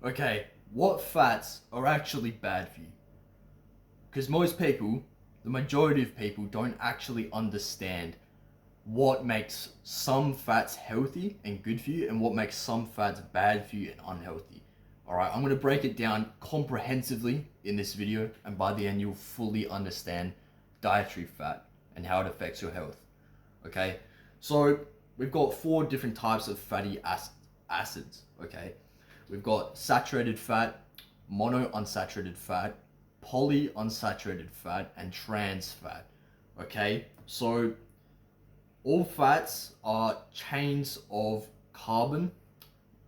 Okay, what fats are actually bad for you? Because most people, the majority of people, don't actually understand what makes some fats healthy and good for you and what makes some fats bad for you and unhealthy. Alright, I'm going to break it down comprehensively in this video, and by the end you'll fully understand dietary fat and how it affects your health. Okay, so we've got 4 different types of fatty acids. Okay, we've got saturated fat, monounsaturated fat, polyunsaturated fat, and trans fat. Okay, so all fats are chains of carbon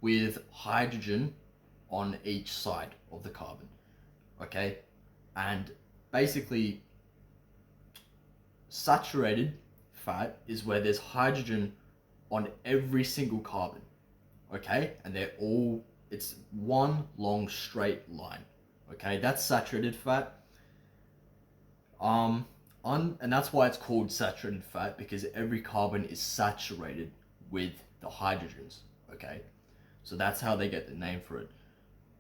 with hydrogen on each side of the carbon. Okay, and basically saturated fat is where there's hydrogen on every single carbon. Okay, and it's one long straight line. Okay, that's saturated fat. And that's why it's called saturated fat, because every carbon is saturated with the hydrogens. Okay, so that's how they get the name for it.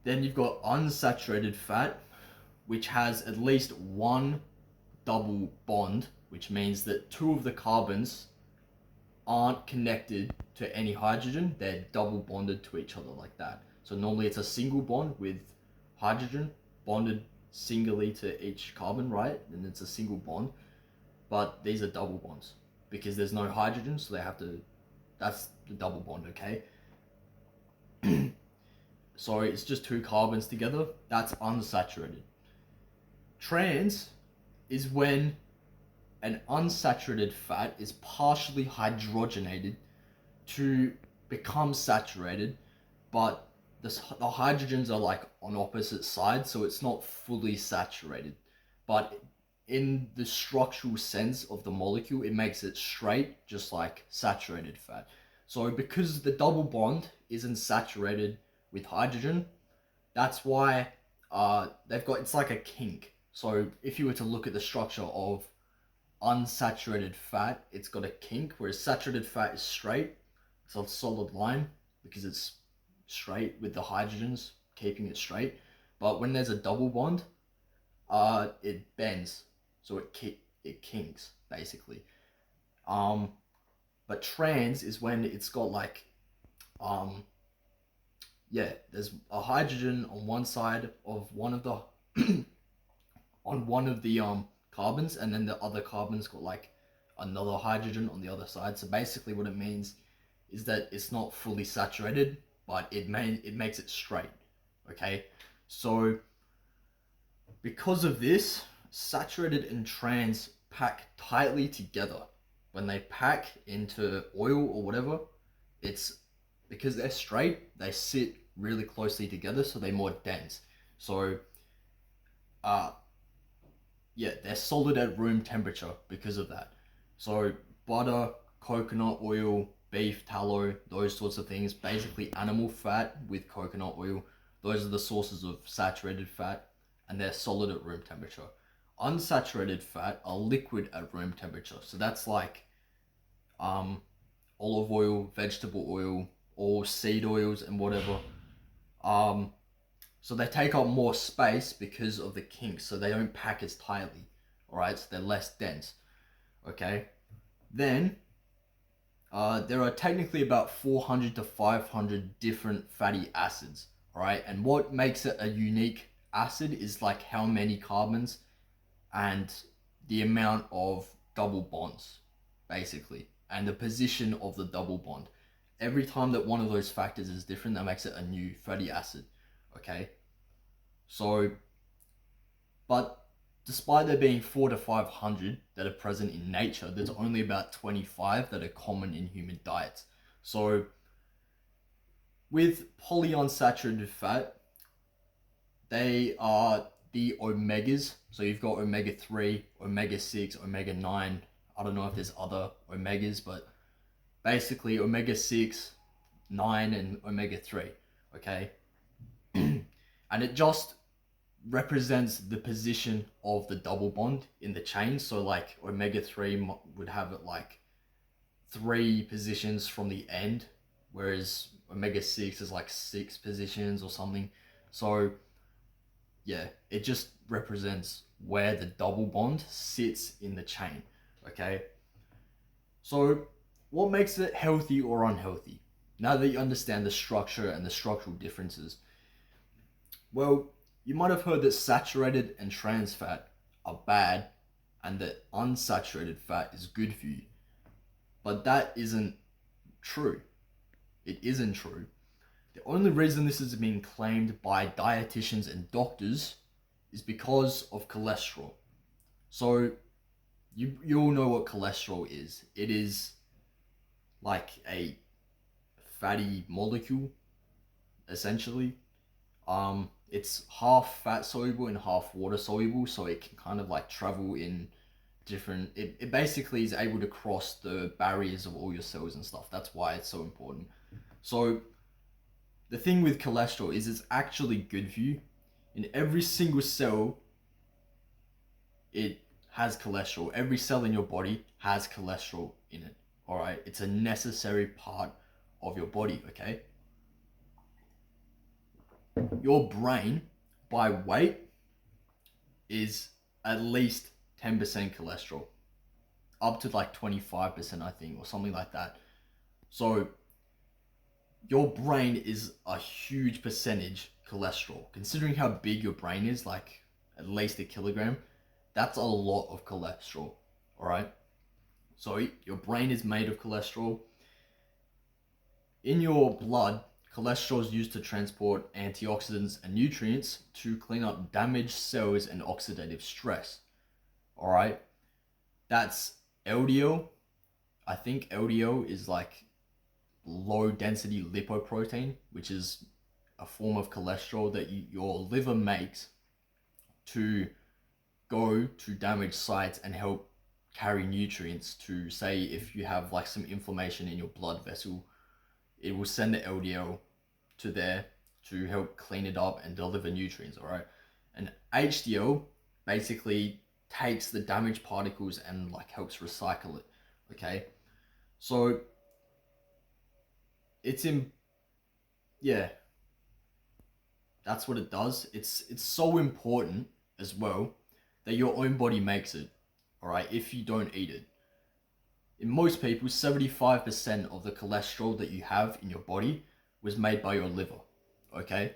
Then you've got unsaturated fat, which has at least one double bond, which means that 2 of the carbons aren't connected to any hydrogen, they're double bonded to each other like that. So normally it's a single bond with hydrogen bonded singly to each carbon, right? And it's a single bond, but these are double bonds because there's no hydrogen, so that's the double bond. Okay. So it's just 2 carbons together. That's unsaturated. Trans is when an unsaturated fat is partially hydrogenated to become saturated, but the hydrogens are like on opposite sides, so it's not fully saturated. But in the structural sense of the molecule, it makes it straight, just like saturated fat. So because the double bond isn't saturated with hydrogen, that's why it's like a kink. So if you were to look at the structure of unsaturated fat, it's got a kink, whereas saturated fat is straight. It's a solid line because it's straight with the hydrogens keeping it straight. But when there's a double bond, it bends, so it kinks basically. But trans is when it's got like there's a hydrogen on one side of one of the on one of the carbons, and then the other carbon's got like another hydrogen on the other side. So basically what it means is that it's not fully saturated, but it makes it straight. Okay, so because of this, saturated and trans pack tightly together. When they pack into oil or whatever, it's because they're straight, they sit really closely together, so they're more dense. So they're solid at room temperature because of that. So butter, coconut oil, beef tallow, those sorts of things, basically animal fat with coconut oil, those are the sources of saturated fat, and they're solid at room temperature. Unsaturated fat are liquid at room temperature. So that's like olive oil, vegetable oil, or seed oils and whatever. So they take up more space because of the kinks, so they don't pack as tightly. Alright, so they're less dense. Okay. Then there are technically about 400 to 500 different fatty acids. Alright, and what makes it a unique acid is like how many carbons and the amount of double bonds, basically, and the position of the double bond. Every time that one of those factors is different, that makes it a new fatty acid. Okay, so, but despite there being 400 to 500 that are present in nature, there's only about 25 that are common in human diets. So with polyunsaturated fat, they are the omegas. So you've got omega-3, omega-6, omega-9. I don't know if there's other omegas, but basically omega-6, 9, and omega-3. Okay. And it just represents the position of the double bond in the chain. So like omega-3 would have it like 3 positions from the end, whereas omega-6 is like 6 positions or something. So yeah, it just represents where the double bond sits in the chain, okay? So what makes it healthy or unhealthy? Now that you understand the structure and the structural differences, well, you might have heard that saturated and trans fat are bad and that unsaturated fat is good for you. But that isn't true. It isn't true. The only reason this has been claimed by dietitians and doctors is because of cholesterol. So you all know what cholesterol is. It is like a fatty molecule, essentially. It's half fat soluble and half water soluble, so it can kind of like travel in different. It basically is able to cross the barriers of all your cells and stuff. That's why it's so important. So the thing with cholesterol is it's actually good for you. In every single cell, it has cholesterol. Every cell in your body has cholesterol in it. All right, it's a necessary part of your body. Okay. Your brain, by weight, is at least 10% cholesterol, up to like 25%, I think, or something like that. So your brain is a huge percentage cholesterol. Considering how big your brain is, like at least a kilogram, that's a lot of cholesterol. All right. So your brain is made of cholesterol. In your blood, cholesterol is used to transport antioxidants and nutrients to clean up damaged cells and oxidative stress. All right. That's LDL. I think LDL is like low density lipoprotein, which is a form of cholesterol that your liver makes to go to damaged sites and help carry nutrients to, say, if you have like some inflammation in your blood vessel, it will send the LDL to there to help clean it up and deliver nutrients, all right? And HDL basically takes the damaged particles and like helps recycle it, okay? So it's in, yeah, that's what it does. It's so important as well that your own body makes it, all right, if you don't eat it. In most people, 75% of the cholesterol that you have in your body was made by your liver, okay?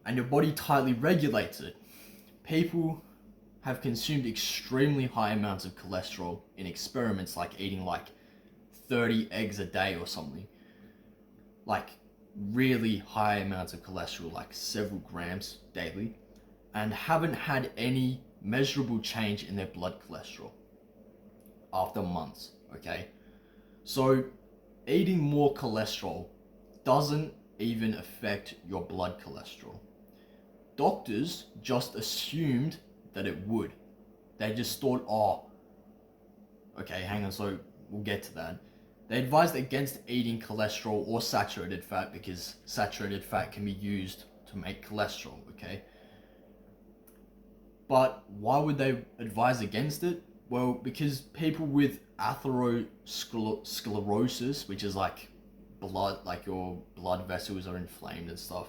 And your body tightly regulates it. People have consumed extremely high amounts of cholesterol in experiments like eating like 30 eggs a day or something. Like really high amounts of cholesterol, like several grams daily, and haven't had any measurable change in their blood cholesterol after months, okay? So eating more cholesterol doesn't even affect your blood cholesterol. Doctors just assumed that it would. They just thought, oh, okay, hang on, so we'll get to that. They advised against eating cholesterol or saturated fat because saturated fat can be used to make cholesterol, okay? But why would they advise against it? Well, because people with atherosclerosis, which is like blood, like your blood vessels are inflamed and stuff,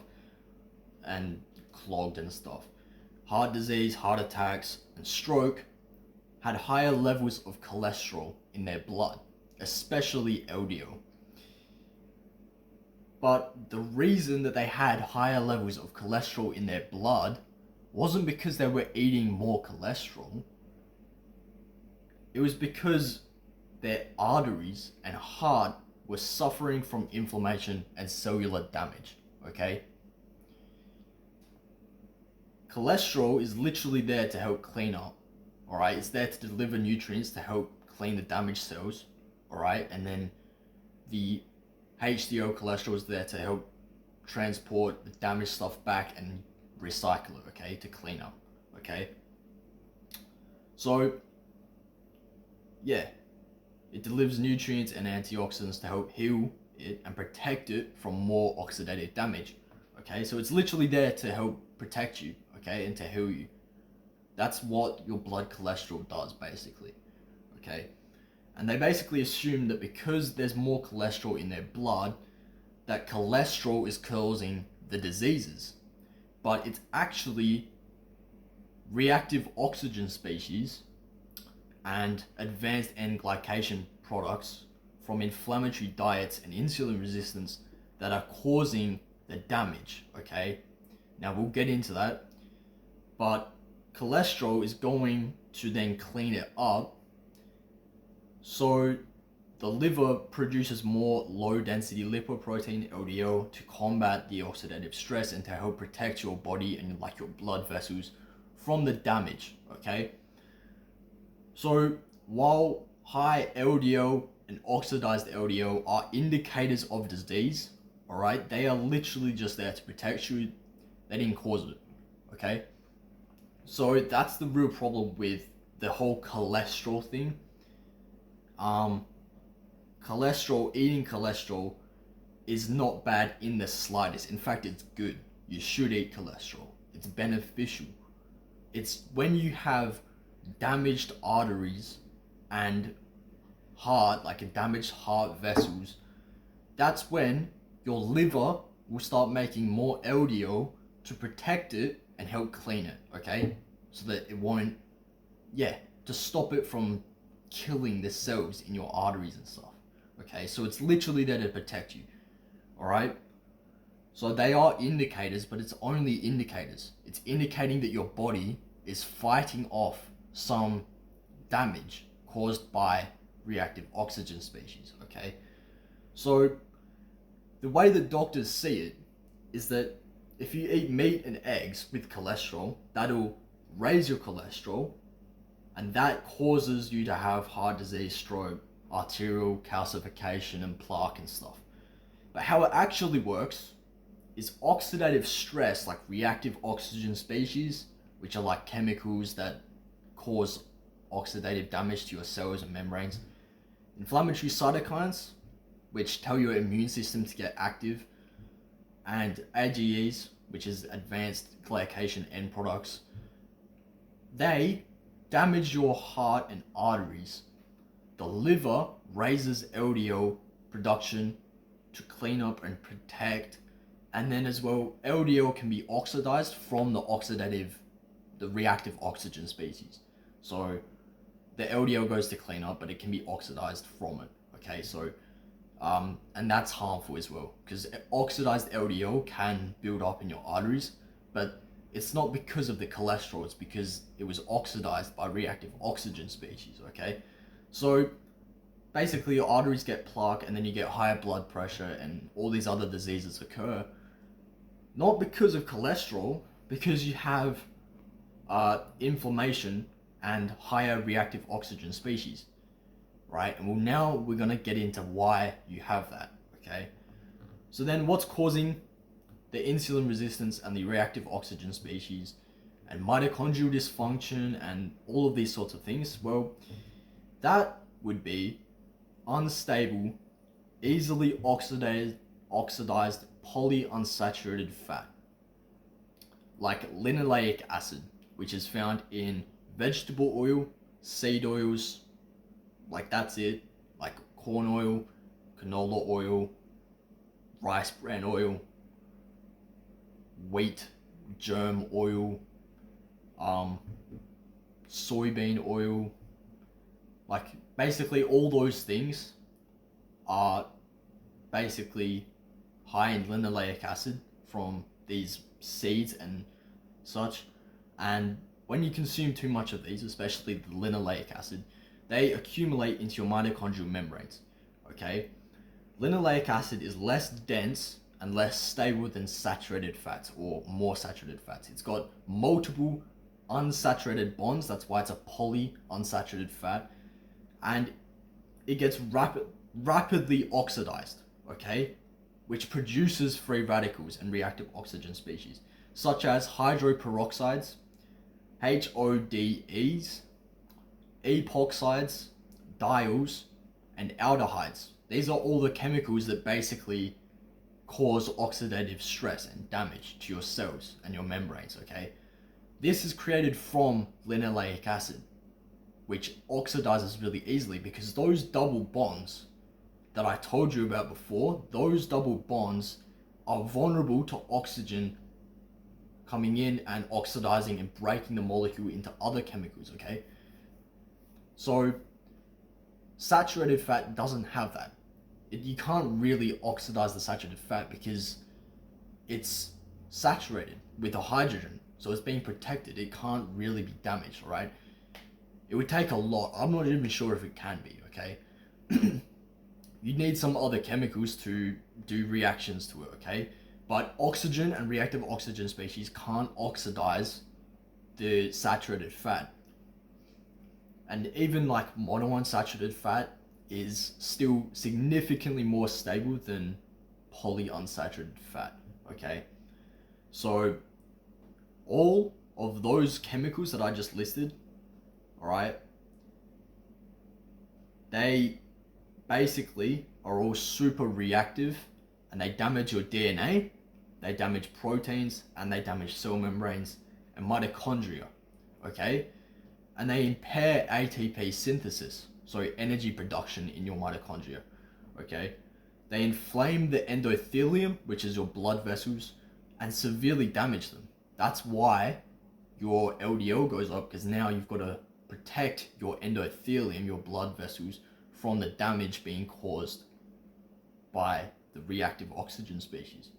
and clogged and stuff, heart disease, heart attacks, and stroke, had higher levels of cholesterol in their blood, especially LDL. But the reason that they had higher levels of cholesterol in their blood wasn't because they were eating more cholesterol. It was because their arteries and heart were suffering from inflammation and cellular damage, okay? Cholesterol is literally there to help clean up, all right? It's there to deliver nutrients to help clean the damaged cells, all right? And then the HDL cholesterol is there to help transport the damaged stuff back and recycle it, okay, to clean up, okay? So, yeah, it delivers nutrients and antioxidants to help heal it and protect it from more oxidative damage, okay? So it's literally there to help protect you, okay, and to heal you. That's what your blood cholesterol does, basically, okay? And they basically assume that because there's more cholesterol in their blood, that cholesterol is causing the diseases, but it's actually reactive oxygen species and advanced end glycation products from inflammatory diets and insulin resistance that are causing the damage, okay? Now we'll get into that, but cholesterol is going to then clean it up, so the liver produces more low density lipoprotein, LDL, to combat the oxidative stress and to help protect your body and like your blood vessels from the damage, okay? So while high LDL and oxidized LDL are indicators of disease, all right, they are literally just there to protect you. They didn't cause it, okay? So that's the real problem with the whole cholesterol thing. Eating cholesterol is not bad in the slightest. In fact, it's good. You should eat cholesterol. It's beneficial. It's when you have damaged arteries and heart, like damaged heart vessels, that's when your liver will start making more LDL to protect it and help clean it, okay? So that it won't, to stop it from killing the cells in your arteries and stuff, okay? So it's literally there to protect you, all right? So they are indicators, but it's only indicators. It's indicating that your body is fighting off some damage caused by reactive oxygen species, okay? So the way that doctors see it is that if you eat meat and eggs with cholesterol, that'll raise your cholesterol, and that causes you to have heart disease, stroke, arterial calcification, and plaque and stuff. But how it actually works is oxidative stress, like reactive oxygen species, which are like chemicals that cause oxidative damage to your cells and membranes. Inflammatory cytokines, which tell your immune system to get active, and AGEs, which is advanced glycation end products, they damage your heart and arteries. The liver raises LDL production to clean up and protect, and then as well, LDL can be oxidized from the reactive oxygen species. So the LDL goes to clean up, but it can be oxidized from it, okay? So and that's harmful as well, because oxidized LDL can build up in your arteries, but it's not because of the cholesterol, it's because it was oxidized by reactive oxygen species, okay? So basically your arteries get plaque, and then you get higher blood pressure, and all these other diseases occur, not because of cholesterol, because you have inflammation and higher reactive oxygen species, right? And now we're gonna get into why you have that, okay? So then what's causing the insulin resistance and the reactive oxygen species and mitochondrial dysfunction and all of these sorts of things? Well, that would be unstable, easily oxidized polyunsaturated fat, like linoleic acid, which is found in vegetable oil, seed oils, like that's it, like corn oil, canola oil, rice bran oil, wheat germ oil, soybean oil, like basically all those things are basically high in linoleic acid from these seeds and such. And when you consume too much of these, especially the linoleic acid, they accumulate into your mitochondrial membranes, okay? Linoleic acid is less dense and less stable than saturated fats or more saturated fats. It's got multiple unsaturated bonds, that's why it's a polyunsaturated fat, and it gets rapidly oxidized, okay? Which produces free radicals and reactive oxygen species, such as hydroperoxides, HODEs, epoxides, diols, and aldehydes. These are all the chemicals that basically cause oxidative stress and damage to your cells and your membranes, okay? This is created from linoleic acid, which oxidizes really easily because those double bonds that I told you about before, those double bonds are vulnerable to oxygen coming in and oxidizing and breaking the molecule into other chemicals, okay? So saturated fat doesn't have that. You can't really oxidize the saturated fat because it's saturated with a hydrogen, so it's being protected. It can't really be damaged, right? It would take a lot. I'm not even sure if it can be, okay? You need some other chemicals to do reactions to it, okay? But oxygen and reactive oxygen species can't oxidize the saturated fat. And even like monounsaturated fat is still significantly more stable than polyunsaturated fat, okay? So all of those chemicals that I just listed, all right, they basically are all super reactive, and they damage your DNA, they damage proteins, and they damage cell membranes and mitochondria, okay? And they impair ATP synthesis, so energy production in your mitochondria, okay? They inflame the endothelium, which is your blood vessels, and severely damage them. That's why your LDL goes up, because now you've got to protect your endothelium, your blood vessels, from the damage being caused by the reactive oxygen species,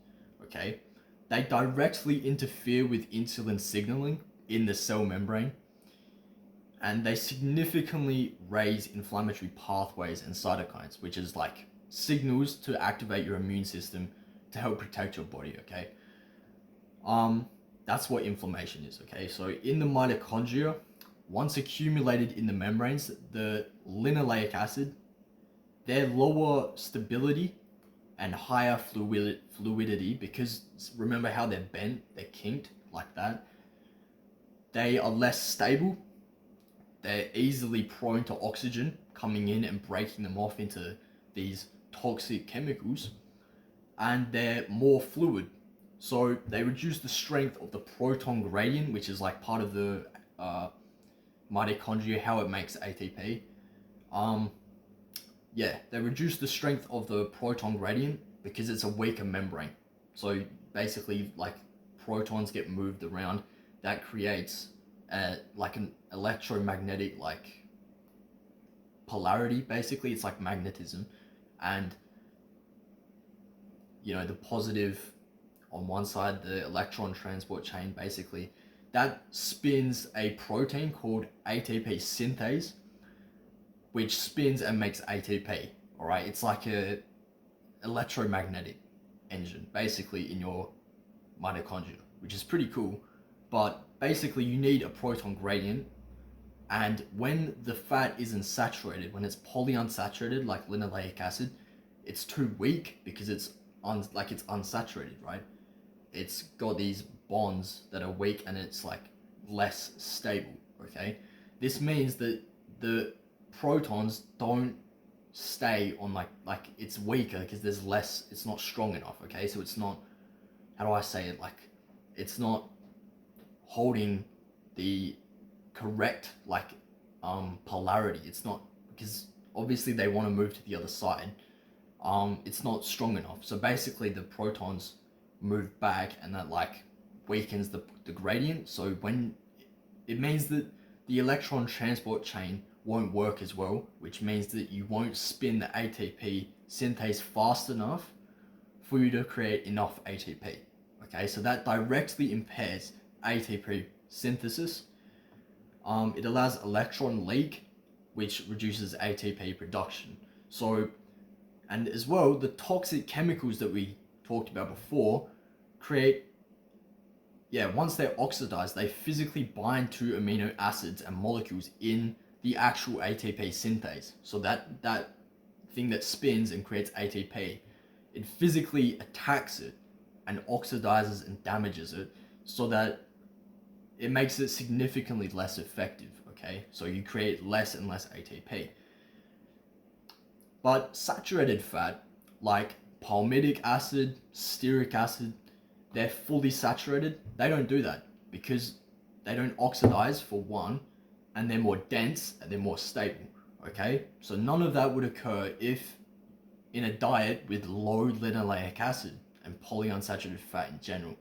okay? They directly interfere with insulin signaling in the cell membrane, and they significantly raise inflammatory pathways and cytokines, which is like signals to activate your immune system to help protect your body, okay? That's what inflammation is, okay? So in the mitochondria, once accumulated in the membranes, the linoleic acid, their lower stability and higher fluidity, because remember how they're bent, they're kinked like that, they are less stable, they're easily prone to oxygen coming in and breaking them off into these toxic chemicals, and they're more fluid. So they reduce the strength of the proton gradient, which is like part of the mitochondria, how it makes ATP. They reduce the strength of the proton gradient because it's a weaker membrane. So basically, like, protons get moved around. That creates like an electromagnetic like polarity. Basically, it's like magnetism, and you know, the positive on one side, the electron transport chain, basically that spins a protein called ATP synthase, which spins and makes ATP. All right, it's like a electromagnetic engine basically in your mitochondria, which is pretty cool. But basically you need a proton gradient, and when the fat isn't saturated, when it's polyunsaturated like linoleic acid, it's too weak because it's unsaturated, right? It's got these bonds that are weak and it's like less stable, okay? This means that the protons don't stay on like it's weaker because there's less, it's not strong enough, okay? So it's not, how do I say it, like it's not holding the correct like polarity. It's not, because obviously they want to move to the other side. It's not strong enough, so basically the protons move back, and that like weakens the gradient. So when it means that the electron transport chain won't work as well, which means that you won't spin the ATP synthase fast enough for you to create enough ATP. Okay, so that directly impairs ATP synthesis. It allows electron leak, which reduces ATP production. So, and as well, the toxic chemicals that we talked about before create, once they're oxidized, they physically bind to amino acids and molecules in the actual ATP synthase. So that thing that spins and creates ATP, it physically attacks it and oxidizes and damages it, so that it makes it significantly less effective, okay? So you create less and less ATP. But saturated fat, like palmitic acid, stearic acid, they're fully saturated. They don't do that because they don't oxidize, for one, and they're more dense and they're more stable, okay? So none of that would occur if in a diet with low linoleic acid and polyunsaturated fat in general.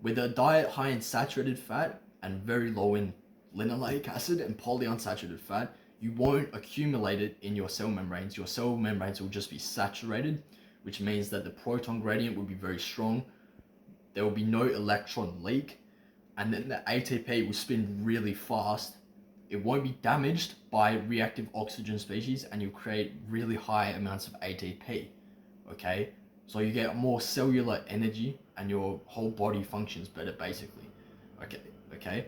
With a diet high in saturated fat and very low in linoleic acid and polyunsaturated fat, you won't accumulate it in your cell membranes. Your cell membranes will just be saturated, which means that the proton gradient will be very strong. There will be no electron leak, and then the ATP will spin really fast. It won't be damaged by reactive oxygen species, and you'll create really high amounts of ATP, okay? So you get more cellular energy and your whole body functions better, basically, okay?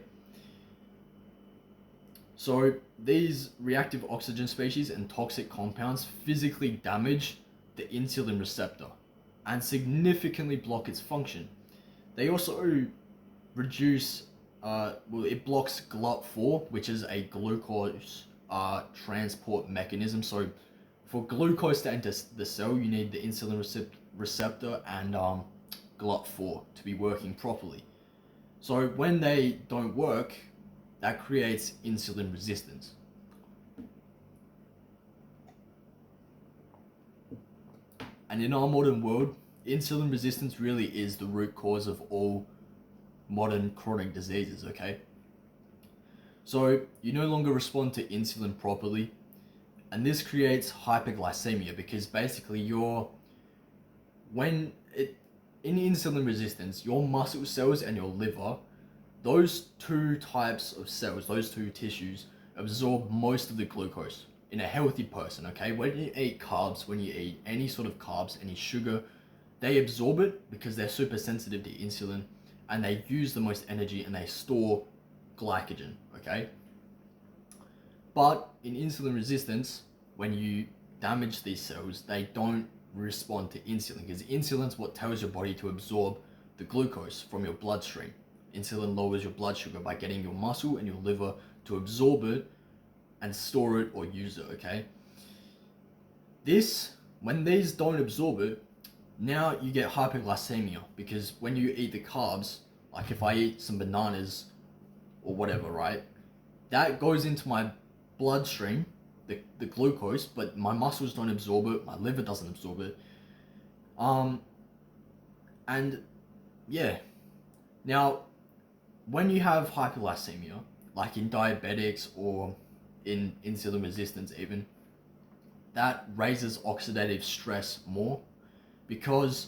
So these reactive oxygen species and toxic compounds physically damage the insulin receptor and significantly block its function. They also reduce, it blocks GLUT4, which is a glucose transport mechanism. So for glucose to enter the cell, you need the insulin receptor and GLUT4 to be working properly. So when they don't work, that creates insulin resistance. And in our modern world, insulin resistance really is the root cause of all modern chronic diseases, okay? So you no longer respond to insulin properly, and this creates hyperglycemia because basically in insulin resistance, your muscle cells and your liver, those two types of cells, those two tissues, absorb most of the glucose in a healthy person, okay? When you eat carbs, when you eat any sort of carbs, any sugar, they absorb it because they're super sensitive to insulin, and they use the most energy and they store glycogen, okay? But in insulin resistance, when you damage these cells, they don't respond to insulin because insulin's what tells your body to absorb the glucose from your bloodstream. Insulin lowers your blood sugar by getting your muscle and your liver to absorb it and store it or use it, okay? When these don't absorb it, now you get hyperglycemia because when you eat the carbs, like if I eat some bananas or whatever, right? That goes into my bloodstream, the glucose, but my muscles don't absorb it, my liver doesn't absorb it. And yeah, now when you have hyperglycemia, like in diabetics or in insulin resistance even, that raises oxidative stress more because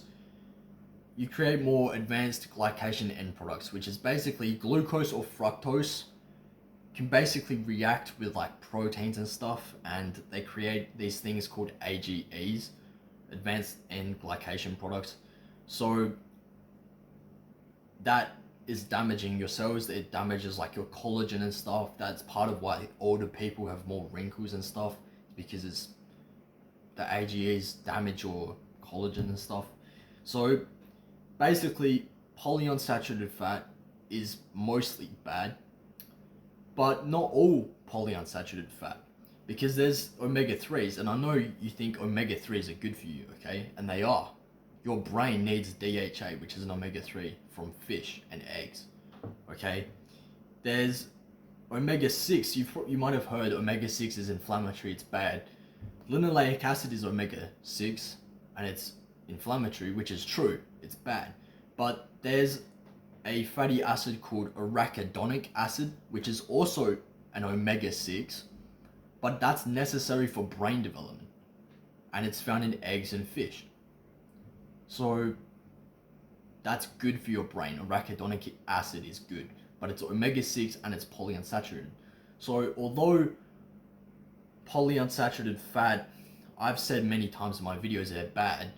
you create more advanced glycation end products, which is basically glucose or fructose can basically react with like proteins and stuff, and they create these things called AGEs, advanced end glycation products. So that is damaging your cells. It damages like your collagen and stuff. That's part of why older people have more wrinkles and stuff, because the AGEs damage your collagen and stuff. So basically, polyunsaturated fat is mostly bad, but not all polyunsaturated fat, because there's omega-3s, and I know you think omega-3s are good for you, okay? And they are. Your brain needs DHA, which is an omega-3 from fish and eggs, okay? There's omega-6. You might have heard omega-6 is inflammatory, it's bad. Linoleic acid is omega-6, and it's inflammatory, which is true, it's bad. But there's a fatty acid called arachidonic acid, which is also an omega-6, but that's necessary for brain development, and it's found in eggs and fish. So that's good for your brain. Arachidonic acid is good, but it's omega-6 and it's polyunsaturated. So although polyunsaturated fat, I've said many times in my videos they're bad,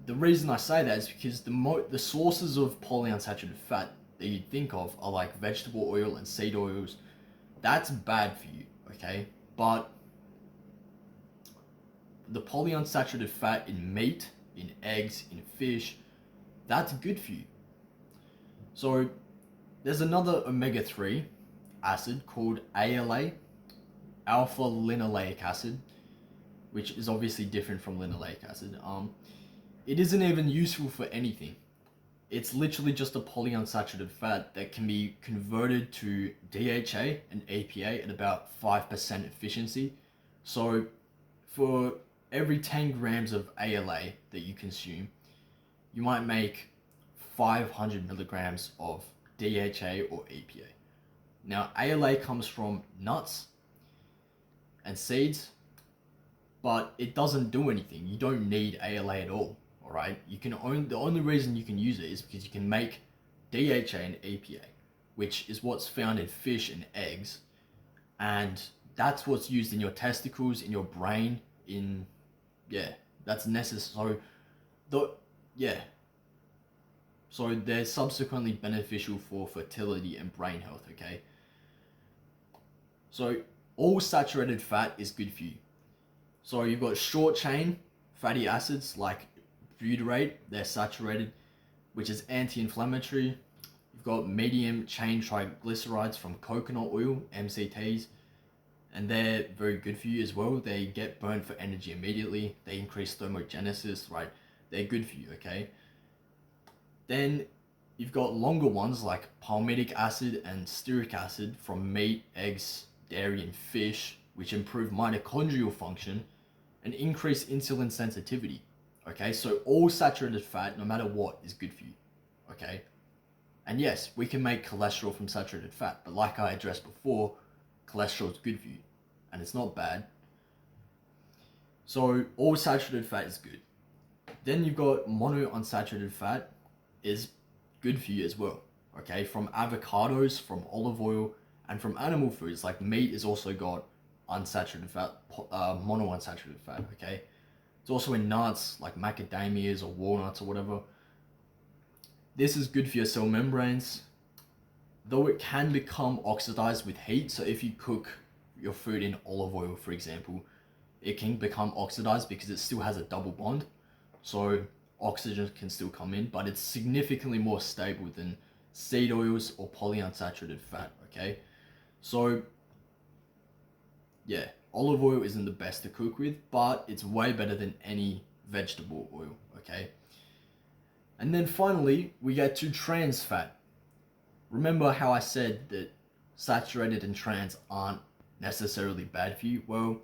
the reason I say that is because the sources of polyunsaturated fat that you'd think of are like vegetable oil and seed oils. That's bad for you, okay? But the polyunsaturated fat in meat, in eggs, in fish, that's good for you. So there's another omega-3 acid called ALA, alpha linoleic acid, which is obviously different from linoleic acid. It isn't even useful for anything. It's literally just a polyunsaturated fat that can be converted to DHA and EPA at about 5% efficiency. So for every 10 grams of ALA that you consume, you might make 500 milligrams of DHA or EPA. Now, ALA comes from nuts and seeds, but it doesn't do anything. You don't need ALA at all, all right? The only reason you can use it is because you can make DHA and EPA, which is what's found in fish and eggs, and that's what's used in your testicles, in your brain, that's necessary. So they're subsequently beneficial for fertility and brain health, okay? So all saturated fat is good for you. So you've got short chain fatty acids like butyrate, they're saturated, which is anti-inflammatory. You've got medium chain triglycerides from coconut oil, MCTs, and they're very good for you as well. They get burned for energy immediately. They increase thermogenesis, right? They're good for you, okay? Then you've got longer ones like palmitic acid and stearic acid from meat, eggs, dairy, and fish, which improve mitochondrial function and increase insulin sensitivity, okay? So all saturated fat, no matter what, is good for you, okay? And yes, we can make cholesterol from saturated fat, but like I addressed before, cholesterol is good for you, and it's not bad. So all saturated fat is good. Then you've got monounsaturated fat is good for you as well, okay? From avocados, from olive oil, and from animal foods, like meat is also got unsaturated fat, monounsaturated fat, okay? It's also in nuts, like macadamias or walnuts or whatever. This is good for your cell membranes, though it can become oxidized with heat. So if you cook your food in olive oil, for example, it can become oxidized because it still has a double bond. So oxygen can still come in, but it's significantly more stable than seed oils or polyunsaturated fat, okay? So yeah, olive oil isn't the best to cook with, but it's way better than any vegetable oil, okay? And then finally, we get to trans fat. Remember how I said that saturated and trans aren't necessarily bad for you? Well,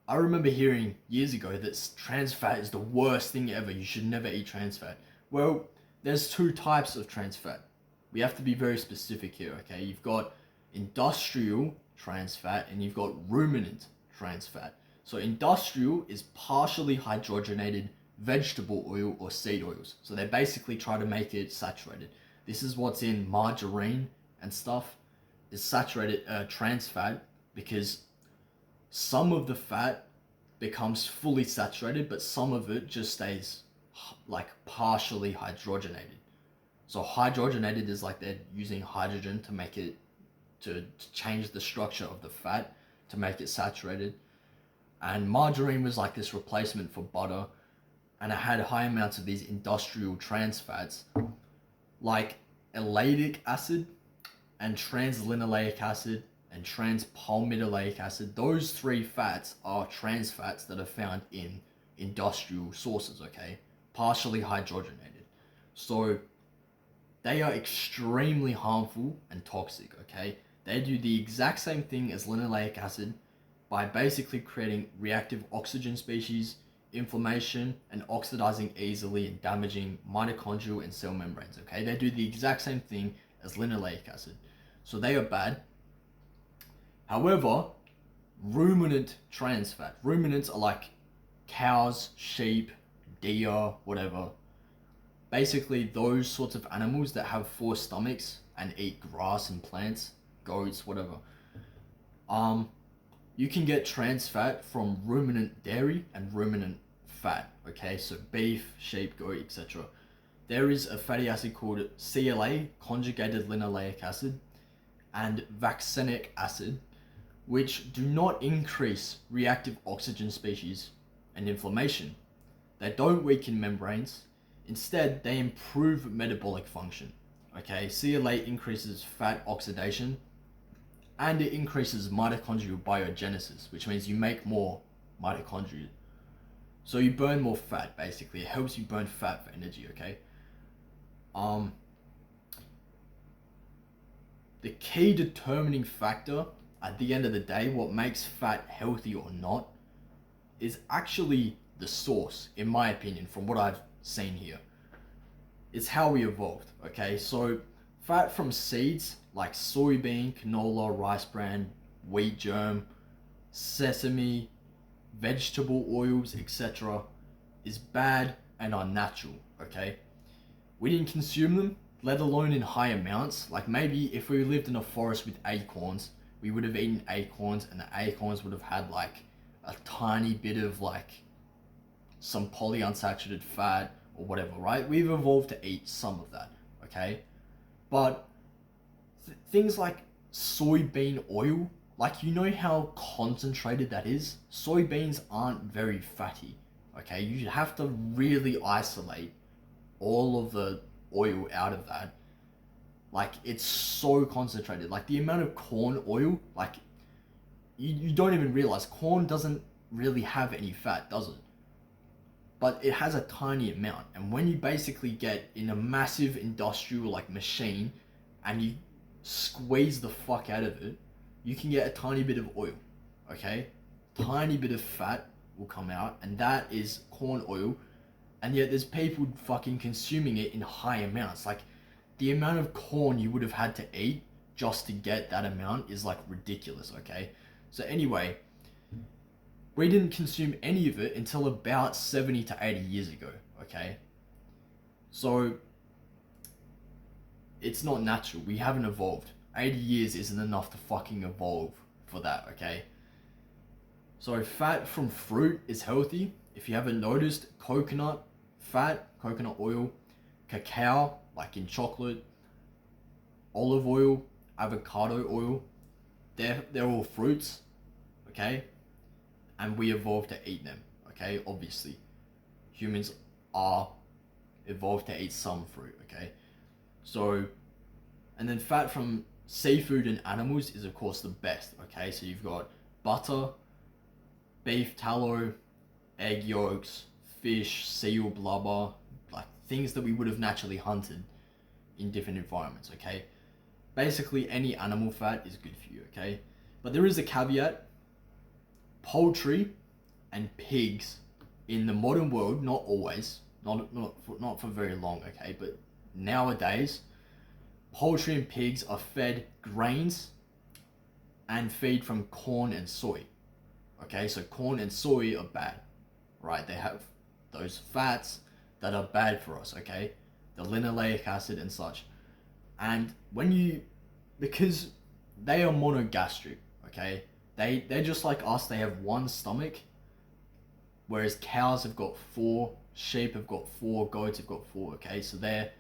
I remember hearing years ago that trans fat is the worst thing ever. You should never eat trans fat. Well, there's two types of trans fat. We have to be very specific here, okay? You've got industrial trans fat and you've got ruminant trans fat. So industrial is partially hydrogenated vegetable oil or seed oils. So they basically try to make it saturated. This is what's in margarine and stuff, is saturated trans fat, because some of the fat becomes fully saturated, but some of it just stays like partially hydrogenated. So hydrogenated is like they're using hydrogen to make it, to change the structure of the fat to make it saturated. And margarine was like this replacement for butter, and it had high amounts of these industrial trans fats like allylic acid and translinoleic acid and transpalmitoleic acid. Those three fats are trans fats that are found in industrial sources, okay? Partially hydrogenated. So they are extremely harmful and toxic, okay? They do the exact same thing as linoleic acid by basically creating reactive oxygen species, inflammation, and oxidizing easily and damaging mitochondrial and cell membranes, okay? They do the exact same thing as linoleic acid. So they are bad. However, ruminant trans fat. Ruminants are like cows, sheep, deer, whatever. Basically those sorts of animals that have 4 stomachs and eat grass and plants, goats, whatever. You can get trans fat from ruminant dairy and ruminant fat, okay? So beef, sheep, goat, etc. There is a fatty acid called CLA, conjugated linoleic acid, and vaccinic acid, which do not increase reactive oxygen species and inflammation. They don't weaken membranes. Instead, they improve metabolic function, okay? CLA increases fat oxidation, and it increases mitochondrial biogenesis, which means you make more mitochondria. So you burn more fat, basically. It helps you burn fat for energy, okay? The key determining factor at the end of the day, what makes fat healthy or not, is actually the source, in my opinion, from what I've seen here. It's how we evolved, okay? So fat from seeds like soybean, canola, rice bran, wheat germ, sesame, vegetable oils, etc. is bad and unnatural, okay? We didn't consume them, let alone in high amounts. Like maybe if we lived in a forest with acorns, we would have eaten acorns, and the acorns would have had like a tiny bit of like some polyunsaturated fat or whatever, right? We've evolved to eat some of that, okay? But things like soybean oil, like you know how concentrated that is? Soybeans aren't very fatty, okay? You have to really isolate all of the oil out of that. Like it's so concentrated. Like the amount of corn oil, like you don't even realize corn doesn't really have any fat, does it? But it has a tiny amount. And when you basically get in a massive industrial like machine and you squeeze the fuck out of it, you can get a tiny bit of oil, okay? Tiny bit of fat will come out, and that is corn oil. And yet there's people fucking consuming it in high amounts. Like the amount of corn you would have had to eat just to get that amount is like ridiculous, okay? So anyway, we didn't consume any of it until about 70 to 80 years ago, okay? So it's not natural. We haven't evolved. 80 years isn't enough to fucking evolve for that, okay? So fat from fruit is healthy. If you haven't noticed, coconut fat, coconut oil, cacao, like in chocolate, olive oil, avocado oil, they're all fruits, okay? And we evolved to eat them, okay? Obviously, humans are evolved to eat some fruit, okay? So, and then fat from seafood and animals is of course the best, okay? So you've got butter, beef tallow, egg yolks, fish, seal blubber, like things that we would have naturally hunted in different environments, okay? Basically any animal fat is good for you, okay? But there is a caveat. Poultry and pigs in the modern world, not always, not for very long, okay, but nowadays poultry and pigs are fed grains and feed from corn and soy, okay? So corn and soy are bad, right? They have those fats that are bad for us, okay? The linoleic acid and such. And because they are monogastric, okay? They're just like us. They have one stomach, whereas cows have got four, sheep have got four, goats have got four, okay? So they're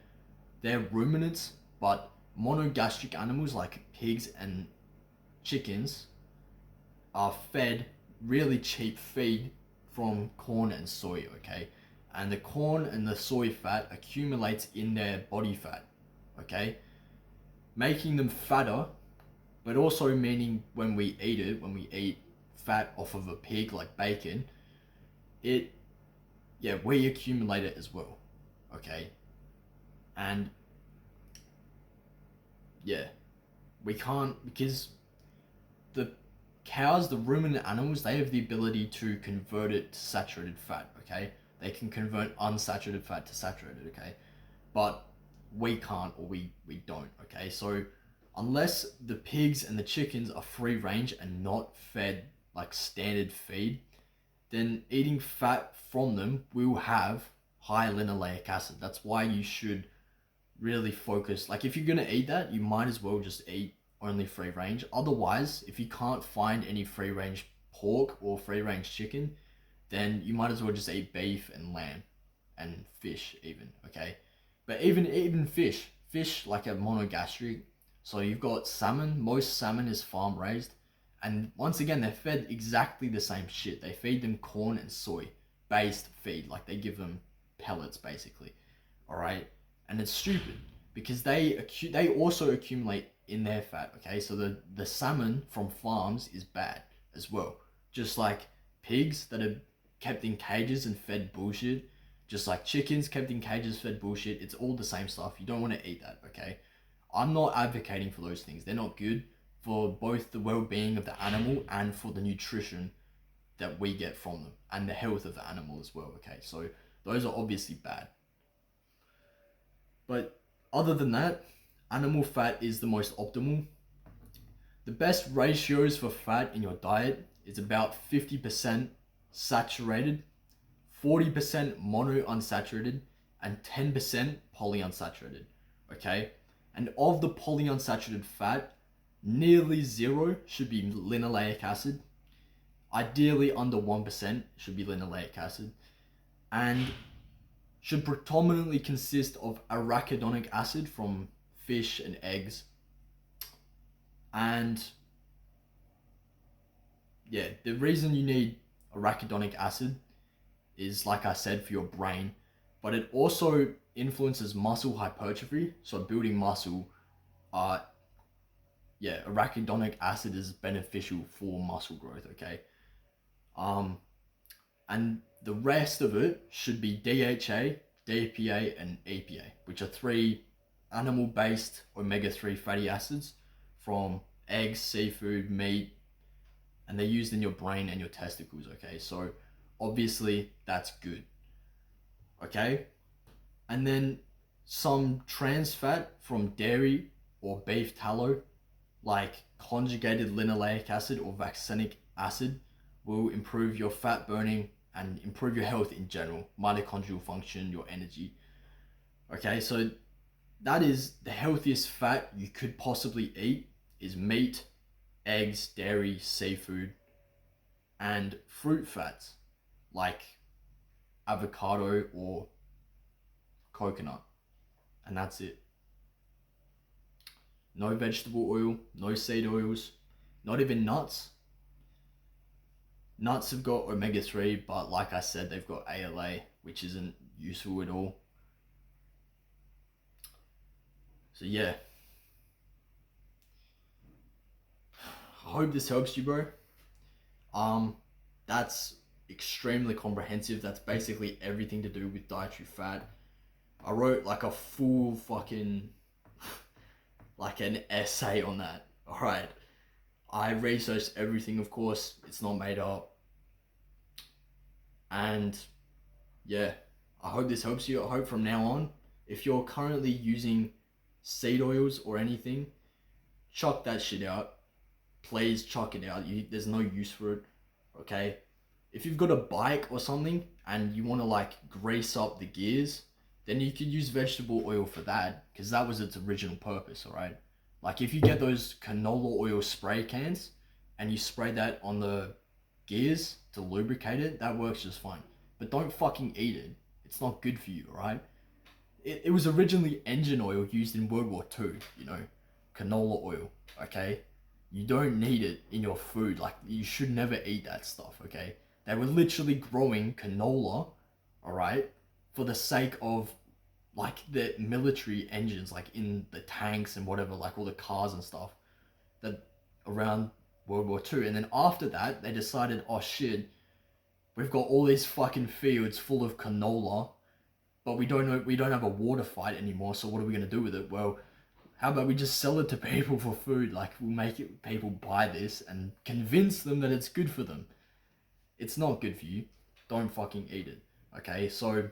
ruminants, but monogastric animals like pigs and chickens are fed really cheap feed from corn and soy, okay? And the corn and the soy fat accumulates in their body fat, okay? Making them fatter, but also meaning when we eat fat off of a pig like bacon, we accumulate it as well, okay? And yeah, we can't, because the cows, the ruminant animals, they have the ability to convert it to saturated fat, okay? They can convert unsaturated fat to saturated, okay? But we can't, or we don't, okay? So unless the pigs and the chickens are free range and not fed like standard feed, then eating fat from them will have high linoleic acid. That's why you should really focus. Like if you're gonna eat that, you might as well just eat only free range. Otherwise, if you can't find any free range pork or free range chicken, then you might as well just eat beef and lamb and fish even, okay? But even fish like a monogastric. So you've got salmon. Most salmon is farm raised, and once again they're fed exactly the same shit. They feed them corn and soy based feed, like they give them pellets basically. All right, and it's stupid because they also accumulate in their fat. Okay, so the salmon from farms is bad as well, just like pigs that are kept in cages and fed bullshit. Just like chickens kept in cages fed bullshit. It's all the same stuff. You don't want to eat that, okay? I'm not advocating for those things. They're not good for both the well-being of the animal and for the nutrition that we get from them and the health of the animal as well, okay? So those are obviously bad. But other than that, animal fat is the most optimal. The best ratios for fat in your diet is about 50% saturated, 40% monounsaturated, and 10% polyunsaturated, okay? And of the polyunsaturated fat, nearly zero should be linoleic acid. Ideally under 1% should be linoleic acid, and should predominantly consist of arachidonic acid from fish and eggs. And yeah, the reason you need arachidonic acid is, like I said, for your brain, but it also influences muscle hypertrophy. So building muscle, arachidonic acid is beneficial for muscle growth, okay? And the rest of it should be DHA, DPA, and EPA, which are 3 animal-based omega-3 fatty acids from eggs, seafood, meat, and they're used in your brain and your testicles, okay? So obviously that's good, okay? And then some trans fat from dairy or beef tallow, like conjugated linoleic acid or vaccinic acid, will improve your fat burning and improve your health in general, mitochondrial function, your energy. Okay, so that is the healthiest fat you could possibly eat is meat, eggs, dairy, seafood, and fruit fats like avocado or coconut. And that's it. No vegetable oil, no seed oils, not even nuts. Nuts have got omega-3, but like I said, they've got ALA, which isn't useful at all. So yeah. I hope this helps you, bro. That's extremely comprehensive. That's basically everything to do with dietary fat. I wrote like a full fucking, like an essay on that. Alright. I researched everything, of course. It's not made up. And yeah, I hope this helps you. I hope from now on, if you're currently using seed oils or anything, chuck that shit out. Please chuck it out. There's no use for it, okay? If you've got a bike or something and you want to like grease up the gears, then you could use vegetable oil for that, because that was its original purpose, alright? Like if you get those canola oil spray cans and you spray that on the gears to lubricate it, that works just fine. But don't fucking eat it. It's not good for you, alright? It was originally engine oil used in World War II, you know, canola oil, okay? You don't need it in your food. Like, you should never eat that stuff, okay? They were literally growing canola, alright, for the sake of, like, the military engines, like, in the tanks and whatever, like, all the cars and stuff, that around World War II. And then after that, they decided, oh shit, we've got all these fucking fields full of canola, but we don't have a water fight anymore, so what are we gonna do with it? Well, how about we just sell it to people for food? Like, we'll make it, people buy this and convince them that it's good for them. It's not good for you. Don't fucking eat it. Okay, so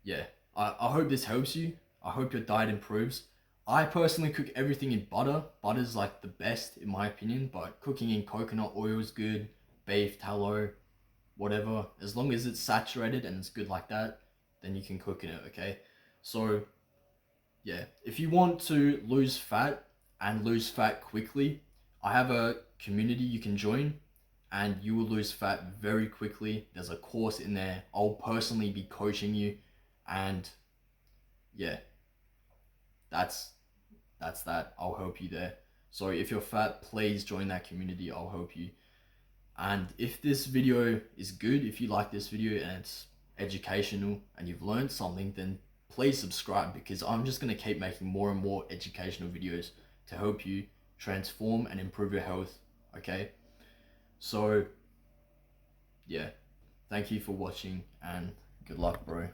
yeah, I hope this helps you. I hope your diet improves. I personally cook everything in butter. Butter's like the best in my opinion, but cooking in coconut oil is good. Beef, tallow, whatever. As long as it's saturated and it's good like that, then you can cook in it, okay? So yeah, if you want to lose fat and lose fat quickly, I have a community you can join and you will lose fat very quickly. There's a course in there. I'll personally be coaching you, and yeah, that's that. I'll help you there. So if you're fat, please join that community. I'll help you. And if this video is good, if you like this video and it's educational and you've learned something, then please subscribe, because I'm just going to keep making more and more educational videos to help you transform and improve your health, okay? So yeah, thank you for watching and good luck, bro.